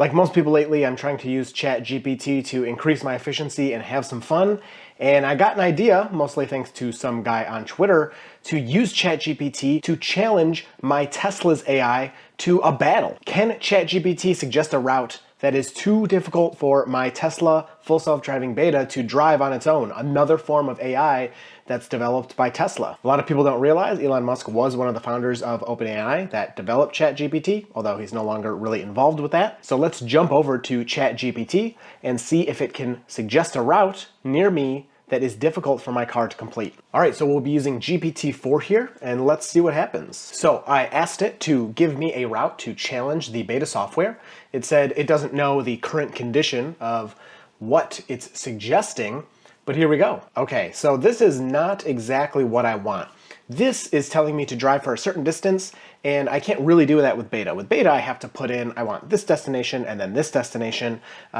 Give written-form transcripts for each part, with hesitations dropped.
Like most people lately, I'm trying to use chat-gpt to increase my efficiency and have some fun. And I got an idea, mostly thanks to some guy on Twitter, to use chat-gpt to challenge my Tesla's AI to a battle. Can chat-gpt suggest a route that is too difficult for my Tesla full self-driving beta to drive on its own? Another form of AI that's developed by Tesla. A lot of people don't realize Elon Musk was one of the founders of OpenAI that developed ChatGPT, although he's no longer really involved with that. So let's jump over to ChatGPT and see if it can suggest a route near me that is difficult for my car to complete. All right, so we'll be using GPT-4 here, and let's see what happens. So I asked it to give me a route to challenge the beta software. It said it doesn't know the current condition of what it's suggesting, but here we go. Okay, so this is not exactly what I want. This is telling me to drive for a certain distance, and I can't really do that with beta. With beta, I have to put in, I want this destination and then this destination.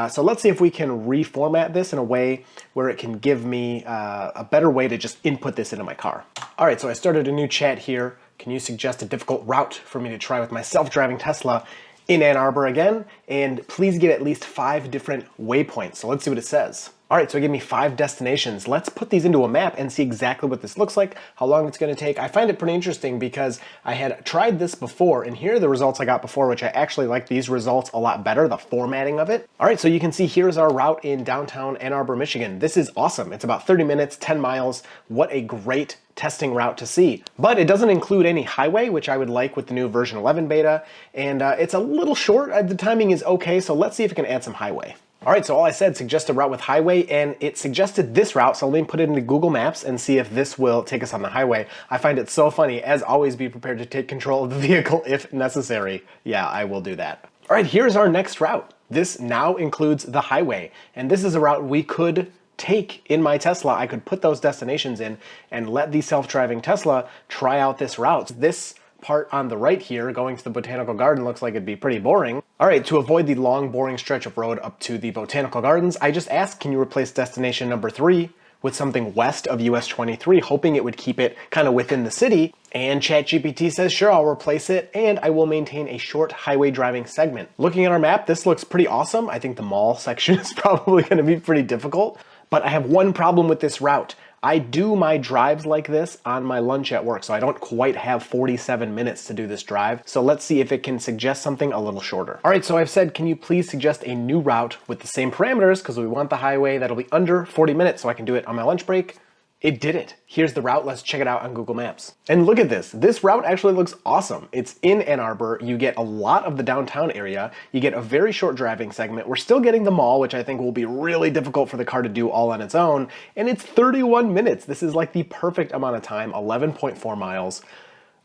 So let's see if we can reformat this in a way where it can give me a better way to just input this into my car. All right, so I started a new chat here. Can you suggest a difficult route for me to try with my self-driving Tesla in Ann Arbor again? And please get at least 5 different waypoints. So let's see what it says. All right, so it gave me 5 destinations. Let's put these into a map and see exactly what this looks like, how long it's gonna take. I find it pretty interesting because I had tried this before, and here are the results I got before, which I actually like these results a lot better, the formatting of it. All right, so you can see here's our route in downtown Ann Arbor, Michigan. This is awesome. It's about 30 minutes, 10 miles. What a great testing route to see. But it doesn't include any highway, which I would like with the new version 11 beta, and it's a little short. The timing is okay, so let's see if it can add some highway. All right, so all I said, suggest a route with highway, and it suggested this route, so let me put it into Google Maps and see if this will take us on the highway. I find it so funny. As always, be prepared to take control of the vehicle if necessary. Yeah, I will do that. All right, here's our next route. This now includes the highway, and this is a route we could take in my Tesla. I could put those destinations in and let the self-driving Tesla try out this route. This part on the right here, going to the botanical garden, looks like it'd be pretty boring. All right, to avoid the long, boring stretch of road up to the botanical gardens, I just asked, can you replace destination number 3 with something west of US 23, hoping it would keep it kind of within the city. And ChatGPT says, sure, I'll replace it, and I will maintain a short highway driving segment. Looking at our map, this looks pretty awesome. I think the mall section is probably gonna be pretty difficult, but I have one problem with this route. I do my drives like this on my lunch at work, so I don't quite have 47 minutes to do this drive. So let's see if it can suggest something a little shorter. All right, so I've said, can you please suggest a new route with the same parameters, because we want the highway that'll be under 40 minutes so I can do it on my lunch break. It did it. Here's the route. Let's check it out on Google Maps. And look at this. This route actually looks awesome. It's in Ann Arbor. You get a lot of the downtown area. You get a very short driving segment. We're still getting the mall, which I think will be really difficult for the car to do all on its own. And it's 31 minutes. This is like the perfect amount of time, 11.4 miles.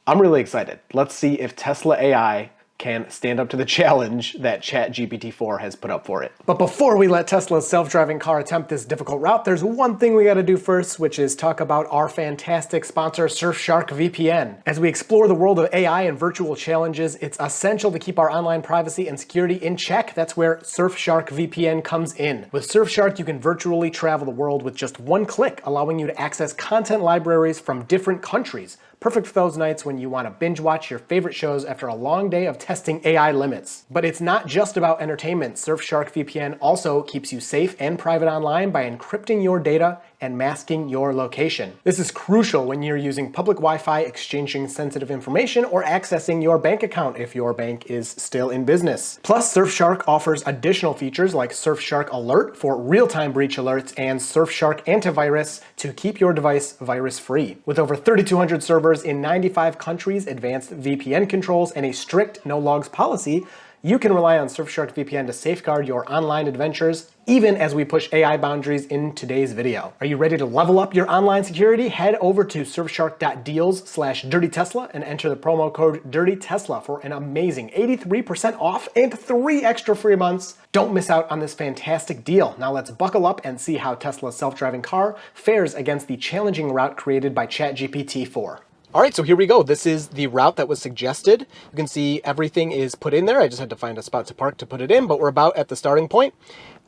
I'm really excited. Let's see if Tesla AI can stand up to the challenge that ChatGPT-4 has put up for it. But before we let Tesla's self-driving car attempt this difficult route, there's one thing we gotta do first, which is talk about our fantastic sponsor, Surfshark VPN. As we explore the world of AI and virtual challenges, it's essential to keep our online privacy and security in check. That's where Surfshark VPN comes in. With Surfshark, you can virtually travel the world with just one click, allowing you to access content libraries from different countries. Perfect for those nights when you want to binge watch your favorite shows after a long day of testing AI limits. But it's not just about entertainment. Surfshark VPN also keeps you safe and private online by encrypting your data and masking your location. This is crucial when you're using public Wi-Fi, exchanging sensitive information, or accessing your bank account if your bank is still in business. Plus, Surfshark offers additional features like Surfshark Alert for real-time breach alerts and Surfshark Antivirus to keep your device virus-free. With over 3,200 servers in 95 countries, advanced VPN controls, and a strict no-logs policy, you can rely on Surfshark VPN to safeguard your online adventures, even as we push AI boundaries in today's video. Are you ready to level up your online security? Head over to surfshark.deals/dirtytesla and enter the promo code DIRTYTESLA for an amazing 83% off and 3 extra free months. Don't miss out on this fantastic deal. Now let's buckle up and see how Tesla's self-driving car fares against the challenging route created by ChatGPT-4. All right, so here we go. This is the route that was suggested. You can see everything is put in there. I just had to find a spot to park to put it in, but we're about at the starting point.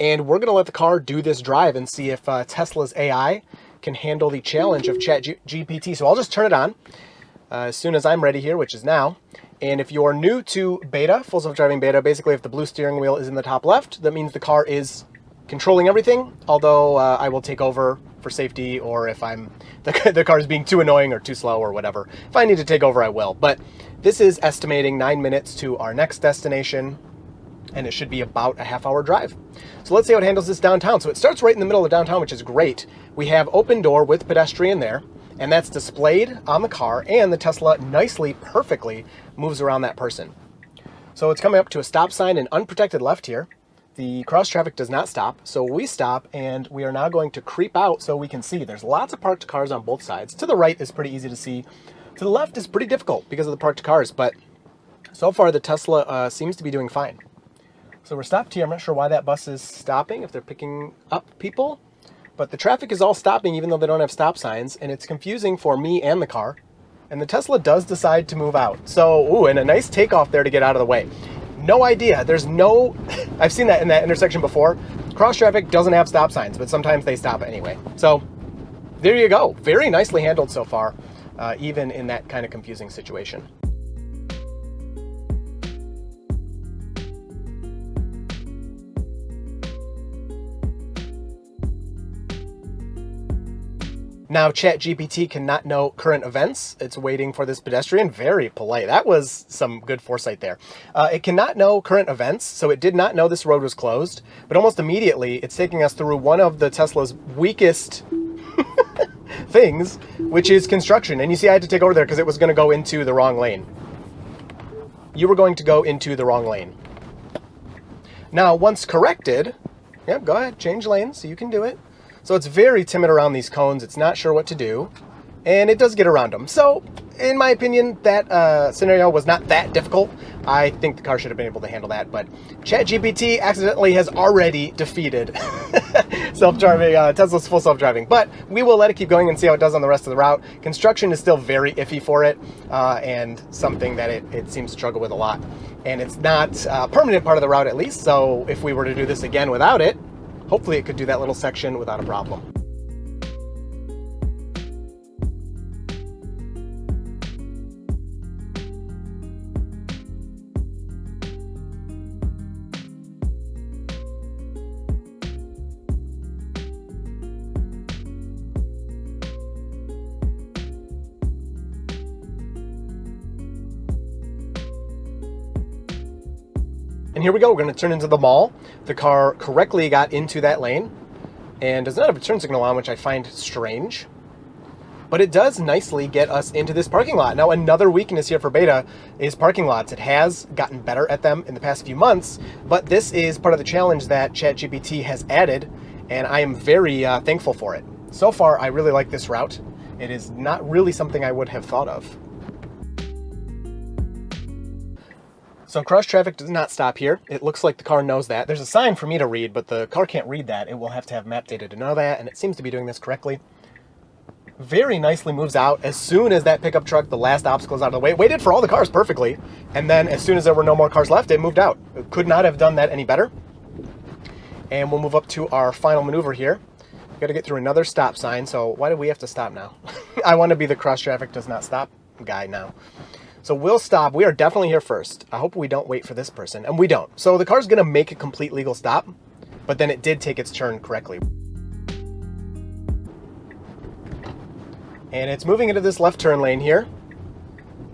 And we're gonna let the car do this drive and see if Tesla's AI can handle the challenge of ChatGPT. So I'll just turn it on. as soon as I'm ready here, which is now. And if you're new to beta, full self-driving beta, basically if the blue steering wheel is in the top left, that means the car is controlling everything, although I will take over for safety, or if the car is being too annoying or too slow or whatever. If I need to take over, I will. But this is estimating 9 minutes to our next destination, and it should be about a half-hour drive. So let's see how it handles this downtown. So it starts right in the middle of downtown, which is great. We have open door with pedestrian there, and that's displayed on the car, and the Tesla nicely, perfectly moves around that person. So it's coming up to a stop sign and unprotected left here. The cross traffic does not stop, so we stop, and we are now going to creep out so we can see. There's lots of parked cars on both sides. To the right is pretty easy to see. To the left is pretty difficult because of the parked cars, but so far the Tesla seems to be doing fine. So we're stopped here. I'm not sure why that bus is stopping, if they're picking up people. But the traffic is all stopping even though they don't have stop signs, and it's confusing for me and the car. And the Tesla does decide to move out. So, ooh, and a nice takeoff there to get out of the way. No idea. There's no... I've seen that in that intersection before. Cross traffic doesn't have stop signs, but sometimes they stop anyway. So, there you go. Very nicely handled so far, even in that kind of confusing situation. Now, chat-gpt cannot know current events. It's waiting for this pedestrian. Very polite. That was some good foresight there. It cannot know current events, so it did not know this road was closed. But almost immediately, it's taking us through one of the Tesla's weakest things, which is construction. And you see, I had to take over there because it was going to go into the wrong lane. You were going to go into the wrong lane. Now, once corrected, yep, go ahead, change lanes, so you can do it. So it's very timid around these cones. It's not sure what to do, and it does get around them. So in my opinion, that scenario was not that difficult. I think the car should have been able to handle that, but chat-gpt accidentally has already defeated self-driving, Tesla's full self-driving. But we will let it keep going and see how it does on the rest of the route. Construction is still very iffy for it, and something that it seems to struggle with a lot. And it's not a permanent part of the route, at least, so if we were to do this again without it, hopefully it could do that little section without a problem. And here we go, we're going to turn into the mall. The car correctly got into that lane and does not have a turn signal on, which I find strange. But it does nicely get us into this parking lot. Now, another weakness here for beta is parking lots. It has gotten better at them in the past few months, but this is part of the challenge that chat-gpt has added, and I am very thankful for it. So far, I really like this route. It is not really something I would have thought of. So cross traffic does not stop here. It looks like the car knows that. There's a sign for me to read, but the car can't read that. It will have to have map data to know that, and it seems to be doing this correctly. Very nicely moves out as soon as that pickup truck, the last obstacle, is out of the way. It waited for all the cars perfectly, and then as soon as there were no more cars left, it moved out. It could not have done that any better. And we'll move up to our final maneuver here. We've got to get through another stop sign, so why do we have to stop now? I want to be the cross traffic does not stop guy now. So we'll stop. We are definitely here first. I hope we don't wait for this person, and we don't. So the car's going to make a complete legal stop, but then it did take its turn correctly. And it's moving into this left turn lane here,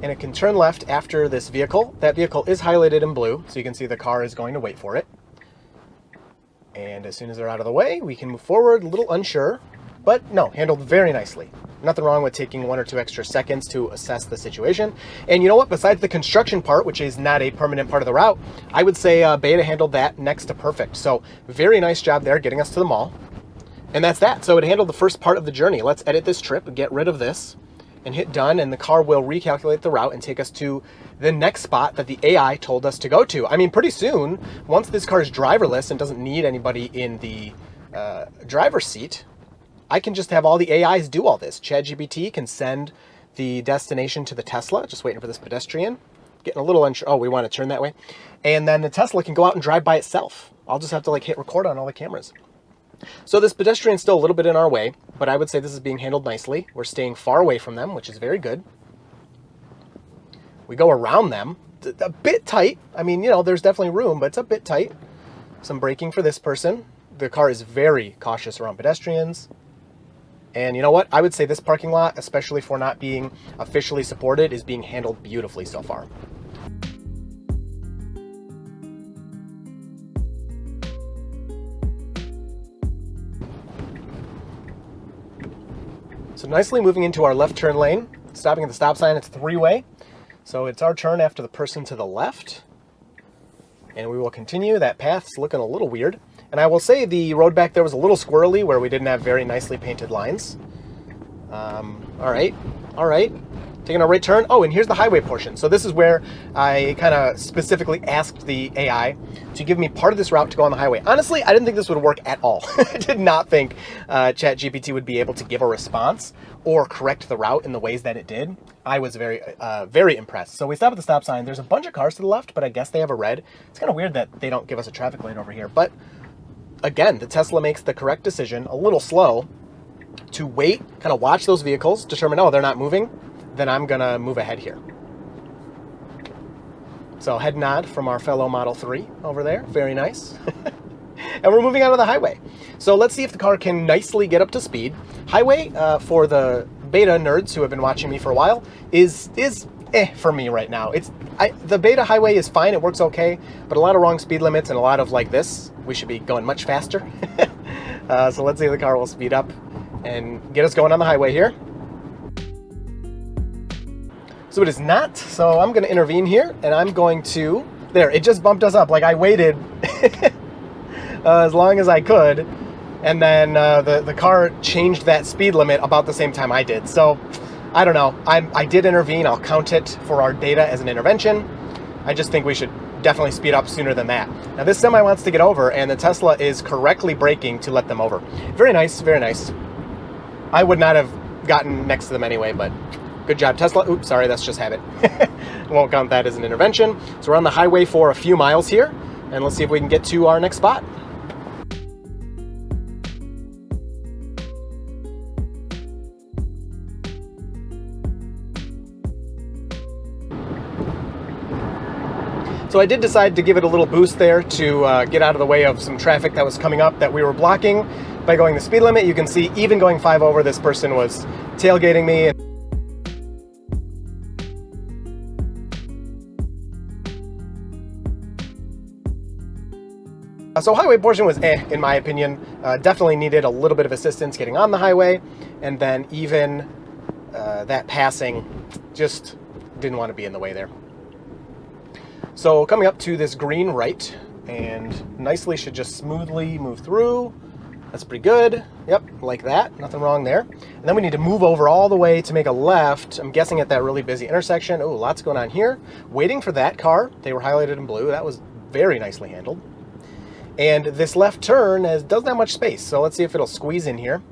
and it can turn left after this vehicle. That vehicle is highlighted in blue, so you can see the car is going to wait for it. And as soon as they're out of the way, we can move forward, a little unsure, but no, handled very nicely. Nothing wrong with taking 1 or 2 extra seconds to assess the situation. And you know what? Besides the construction part, which is not a permanent part of the route, I would say beta handled that next to perfect. So very nice job there getting us to the mall. And that's that. So it handled the first part of the journey. Let's edit this trip, get rid of this, and hit done, and the car will recalculate the route and take us to the next spot that the AI told us to go to. I mean, pretty soon, once this car is driverless and doesn't need anybody in the driver's seat, I can just have all the AIs do all this. chat-gpt can send the destination to the Tesla, just waiting for this pedestrian. Getting a little unsure. Oh, we want to turn that way. And then the Tesla can go out and drive by itself. I'll just have to hit record on all the cameras. So this pedestrian's still a little bit in our way, but I would say this is being handled nicely. We're staying far away from them, which is very good. We go around them, a bit tight. I mean, you know, there's definitely room, but it's a bit tight. Some braking for this person. The car is very cautious around pedestrians. And you know what? I would say this parking lot, especially for not being officially supported, is being handled beautifully so far. So nicely moving into our left turn lane, stopping at the stop sign. It's three-way. So it's our turn after the person to the left. And we will continue. That path's looking a little weird. And I will say the road back there was a little squirrely where we didn't have very nicely painted lines. All right. Taking a right turn. Oh, and here's the highway portion. So this is where I kind of specifically asked the AI to give me part of this route to go on the highway. Honestly, I didn't think this would work at all. I did not think chat-gpt would be able to give a response or correct the route in the ways that it did. I was very, very impressed. So we stop at the stop sign. There's a bunch of cars to the left, but I guess they have a red. It's kind of weird that they don't give us a traffic light over here. But again, the Tesla makes the correct decision, a little slow, to wait, kind of watch those vehicles, determine, oh, they're not moving, then I'm gonna move ahead here. So head nod from our fellow Model 3 over there, very nice. And we're moving out of the highway. So let's see if the car can nicely get up to speed. Highway, for the beta nerds who have been watching me for a while, is for me right now. The beta highway is fine, it works okay, but a lot of wrong speed limits and a lot of like this. We should be going much faster. So let's see if the car will speed up and get us going on the highway here. So it is not, so I'm gonna intervene here and I'm going to, there, it just bumped us up. Like I waited as long as I could, and then the car changed that speed limit about the same time I did. So I don't know, I did intervene. I'll count it for our data as an intervention. I just think we should definitely speed up sooner than that. Now this semi wants to get over and the Tesla is correctly braking to let them over. Very nice, very nice. I would not have gotten next to them anyway, but good job, Tesla. Oops, sorry, that's just habit. Won't count that as an intervention. So we're on the highway for a few miles here, and let's see if we can get to our next spot. So I did decide to give it a little boost there to get out of the way of some traffic that was coming up that we were blocking by going the speed limit. You can see even going 5 over, this person was tailgating me. So highway portion was in my opinion. Definitely needed a little bit of assistance getting on the highway, and then even that passing, just didn't want to be in the way there. So coming up to this green right, and nicely should just smoothly move through. That's pretty good. Yep, like that. Nothing wrong there. And then we need to move over all the way to make a left. I'm guessing at that really busy intersection. Oh, lots going on here. Waiting for that car. They were highlighted in blue. That was very nicely handled. And this left turn doesn't have much space. So let's see if it'll squeeze in here.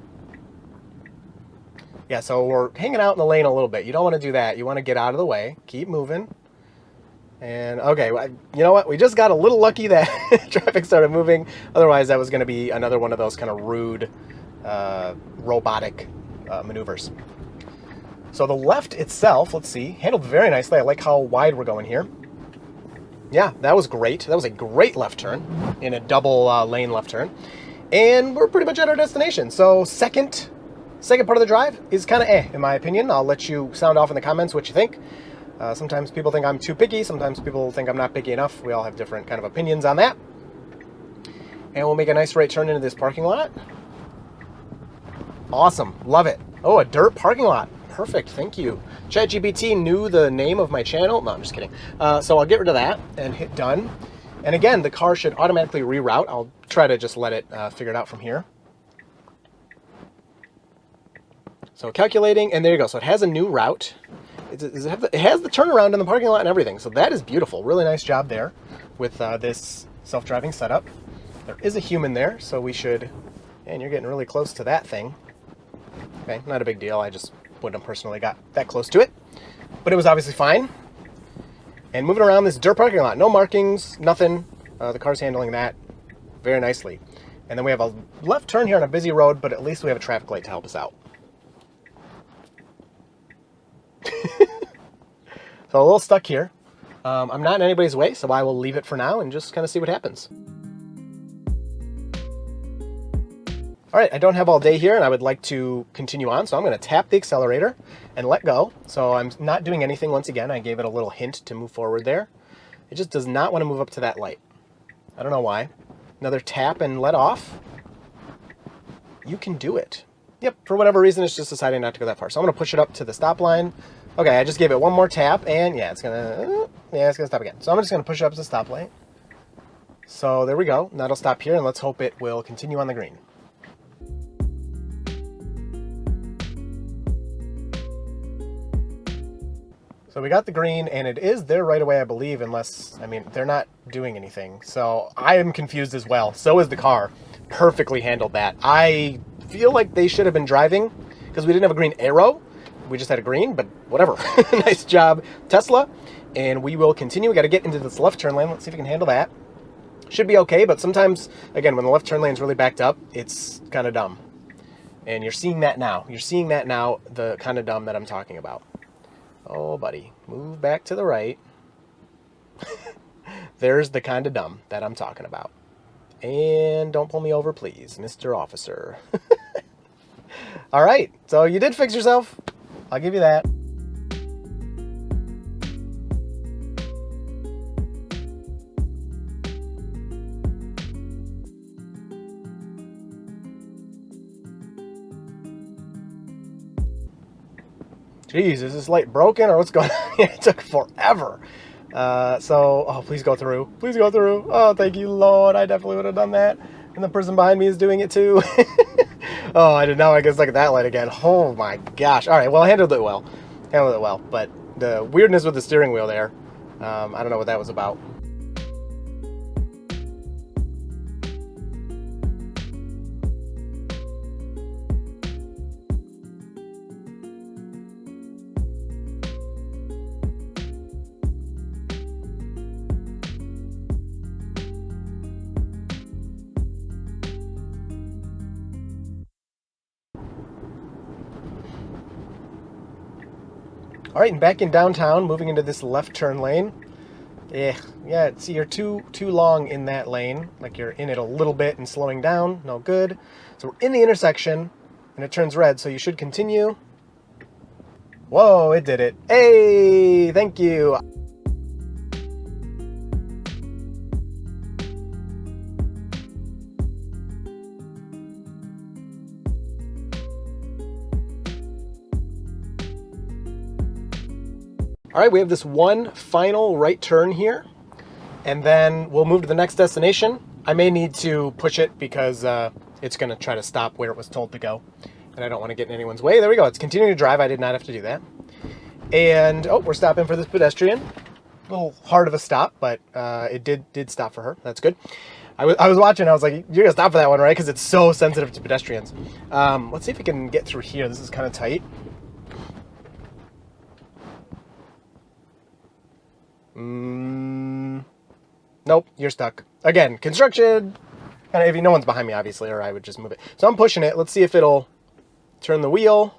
Yeah, so we're hanging out in the lane a little bit. You don't want to do that. You want to get out of the way. Keep moving. And okay, you know what? We just got a little lucky that traffic started moving. Otherwise, that was going to be another one of those kind of rude, robotic maneuvers. So the left itself, let's see, handled very nicely. I like how wide we're going here. Yeah, that was great. That was a great left turn in a double lane left turn. And we're pretty much at our destination. So second part of the drive is kind of in my opinion. I'll let you sound off in the comments what you think. Sometimes people think I'm too picky. Sometimes people think I'm not picky enough. We all have different kind of opinions on that. And we'll make a nice right turn into this parking lot. Awesome. Love it. Oh, a dirt parking lot. Perfect. Thank you. ChatGPT knew the name of my channel. No, I'm just kidding. So I'll get rid of that and hit done. And again, the car should automatically reroute. I'll try to just let it figure it out from here. So calculating, and there you go. So it has a new route. It has the turnaround in the parking lot and everything. So that is beautiful. Really nice job there with this self-driving setup. There is a human there, so we should, and you're getting really close to that thing. Okay, not a big deal. I just wouldn't have personally got that close to it, but it was obviously fine. And moving around this dirt parking lot, no markings, nothing. The car's handling that very nicely. And then we have a left turn here on a busy road, but at least we have a traffic light to help us out. So a little stuck here. I'm not in anybody's way, so I will leave it for now and just kind of see what happens. All right, I don't have all day here, and I would like to continue on, so I'm going to tap the accelerator and let go. So I'm not doing anything once again. I gave it a little hint to move forward there. It just does not want to move up to that light. I don't know why. Another tap and let off. You can do it. Yep, for whatever reason, it's just deciding not to go that far. So I'm going to push it up to the stop line. Okay, I just gave it one more tap, and yeah, it's going to stop again. So I'm just going to push it up to the stop light. So there we go. Now it'll stop here, and let's hope it will continue on the green. So we got the green, and it is there right away, I believe, unless, I mean, they're not doing anything. So I am confused as well. So is the car. Perfectly handled that. I feel like they should have been driving because we didn't have a green arrow. We just had a green, but whatever. Nice job, Tesla. And we will continue. We got to get into this left turn lane. Let's see if we can handle that. Should be okay, but sometimes, again, when the left turn lane is really backed up, it's kind of dumb. And you're seeing that now. You're seeing that now, the kind of dumb that I'm talking about. Oh, buddy, move back to the right. There's the kind of dumb that I'm talking about. And don't pull me over, please, Mr. Officer. All right, so you did fix yourself. I'll give you that. Jeez, is this light broken or what's going on here? It took forever. Oh, please go through. Please go through. Oh, thank you, Lord. I definitely would have done that. And the person behind me is doing it too. Oh, I did not. I guess look at that light again. Oh my gosh. All right, well, I handled it well. But the weirdness with the steering wheel there, I don't know what that was about. All right, and back in downtown, moving into this left turn lane. Yeah, see, you're too long in that lane. Like you're in it a little bit and slowing down. No good. So we're in the intersection, and it turns red, so you should continue. Whoa, it did it. Hey, thank you. All right, we have this one final right turn here, and then we'll move to the next destination. I may need to push it because it's going to try to stop where it was told to go, and I don't want to get in anyone's way. There we go. It's continuing to drive. I did not have to do that. And, oh, we're stopping for this pedestrian. A little hard of a stop, but it did stop for her. That's good. I was watching. I was like, you're going to stop for that one, right? Because it's so sensitive to pedestrians. Let's see if we can get through here. This is kind of tight. Nope, you're stuck. Again, construction. And if no one's behind me, obviously, or I would just move it. So I'm pushing it. Let's see if it'll turn the wheel.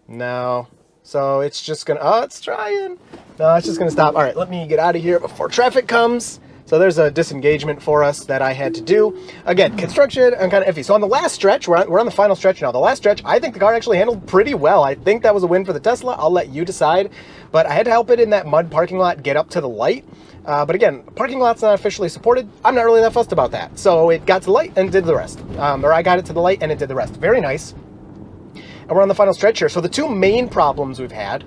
No. So it's just going to... Oh, it's trying. No, it's just going to stop. All right, let me get out of here before traffic comes. So there's a disengagement for us that I had to do. Again, construction, I'm kind of iffy. So on the last stretch, we're on the final stretch now. The last stretch, I think the car actually handled pretty well. I think that was a win for the Tesla. I'll let you decide. But I had to help it in that mud parking lot get up to the light. But again, parking lot's not officially supported. I'm not really that fussed about that. So it got to the light and did the rest. Or I got it to the light and it did the rest. Very nice. And we're on the final stretch here. So the two main problems we've had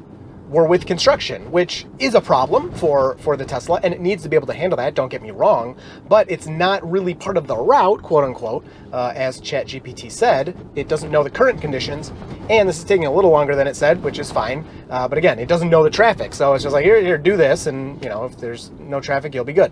were with construction, which is a problem for the Tesla, and it needs to be able to handle that, don't get me wrong, but it's not really part of the route, quote unquote, as chat-gpt said. It doesn't know the current conditions, and this is taking a little longer than it said, which is fine, but again, it doesn't know the traffic, so it's just like, here, do this, and you know, if there's no traffic, you'll be good.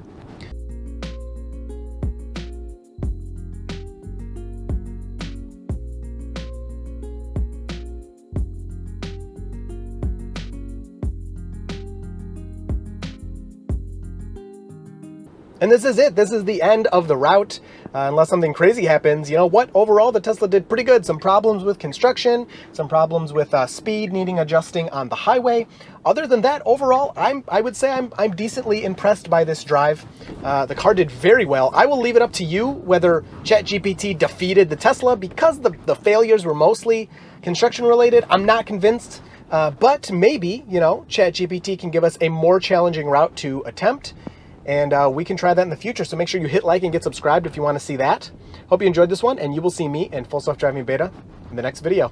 And this is it. This is the end of the route. Unless something crazy happens, you know what? Overall, the Tesla did pretty good. Some problems with construction, some problems with speed needing adjusting on the highway. Other than that, overall, I would say I'm decently impressed by this drive. The car did very well. I will leave it up to you whether ChatGPT defeated the Tesla because the failures were mostly construction related. I'm not convinced, but maybe, you know, ChatGPT can give us a more challenging route to attempt. And we can try that in the future. So make sure you hit like and get subscribed if you want to see that. Hope you enjoyed this one, and you will see me in Full Self Driving Beta in the next video.